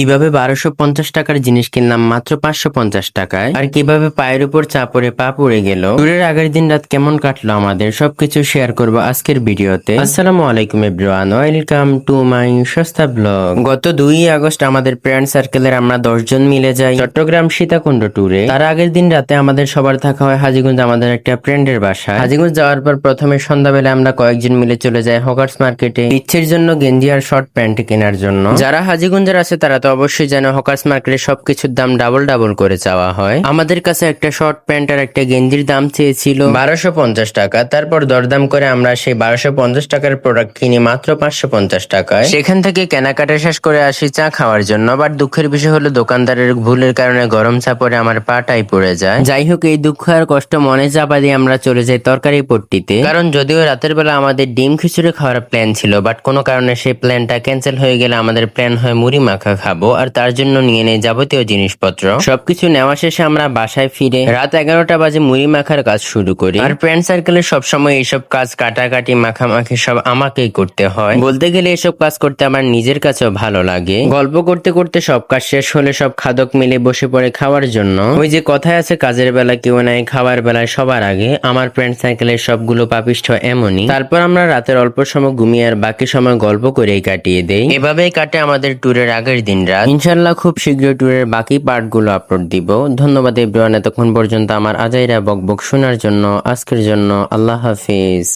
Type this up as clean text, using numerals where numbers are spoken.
কিভাবে 1250 টাকার জিনিস কিনলাম মাত্র 550 টাকায়, আর কিভাবে পায়ের উপর চাপড়ে পা পড়ে গেল, ট্যুরের আগের দিন রাত কেমন কাটলো আমাদের, সবকিছু শেয়ার করব আজকের ভিডিওতে। আসসালামু আলাইকুম এভরিওয়ান, ওয়েলকাম টু মাই সস্তা ব্লগ। গত 2 আগস্ট আমাদের ফ্রেন্ড সার্কেলের আমরা 10 জন মিলে যাই চট্টগ্রাম সীতাকুণ্ড ট্যুরে। তার আগের দিন রাতে আমাদের সবার থাকা হয় হাজীগঞ্জ আমাদের একটা ফ্রেন্ডের বাসায়। হাজীগঞ্জ যাওয়ার পর প্রথমে সন্ধ্যাবেলা আমরা কয়েকজন মিলে চলে যাই হকার্স মার্কেটে ইচ্ছের জন্য গেঞ্জি আর শর্ট প্যান্ট কেনার জন্য। যারা হাজীগঞ্জের আছে তারা তো অবশ্যই জানে হকার্স মার্কেটে সবকিছুর দাম ডাবল ডাবল করে চাওয়া হয়। আমাদের কাছে একটা শর্ট প্যান্ট আর একটা গেঞ্জির দাম চেয়েছিল 1250 টাকা। তারপর দরদাম করে আমরা সেই 1250 টাকার প্রোডাক্ট কিনি মাত্র 550 টাকায়। সেখান থেকে কেনাকাটা শেষ করে আসি চা খাওয়ার জন্য। বাট দুঃখের বিষয় হলো দোকানদারের ভুলের কারণে গরম চা পরে আমার পাটাই পড়ে যায়। যাই হোক, এই দুঃখ আর কষ্ট মনে চাপা দিয়ে আমরা চলে যাই তরকারি পট্টিতে। কারণ যদিও রাতের বেলা আমাদের ডিম খিচুড়ি খাওয়ার প্ল্যান ছিল, বাট কোনো কারণে সেই প্ল্যানটা ক্যান্সেল হয়ে গেলে আমাদের প্ল্যান হয় মুড়ি মাখা খাবো, আর তার জন্য নিয়ে নেই যাবতীয় জিনিসপত্র। সবকিছু নেওয়া শেষে আমরা বাসায় ফিরে রাত 11টা বাজে মুড়ি মাখার কাজ শুরু করি। আর ফ্রেন্ড সার্কেলে সবসময় এইসব কাজ কাটাকাটি মাখামাখি সব আমাকেই করতে হয়। বলতে গেলে এসব কাজ করতে আমার নিজের কাছেও ভালো লাগে। গল্প করতে করতে সব কাজ শেষ হলে সব খাদক মিলে বসে পড়ে খাওয়ার জন্য। ওই যে কথায় আছে, কাজের বেলা কেউ নাই, খাবার বেলায় সবার আগে। আমার ফ্রেন্ড সার্কেলের সবগুলো পাপিষ্ঠ এমনই। তারপর আমরা রাতের অল্প সময় ঘুমিয়ে আর বাকি সময় গল্প করেই কাটিয়ে দেই। এভাবেই কাটে আমাদের ট্যুরের আগের দিন রাত। ইনশাল্লাহ খুব শীঘ্রই ট্যুরের বাকি পার্ট গুলো আপলোড দিব। ধন্যবাদ এভরিওয়ান এতক্ষণ পর্যন্ত আমার আজাইরা বকবক শোনার জন্য। আজকের জন্য আল্লাহ হাফিজ।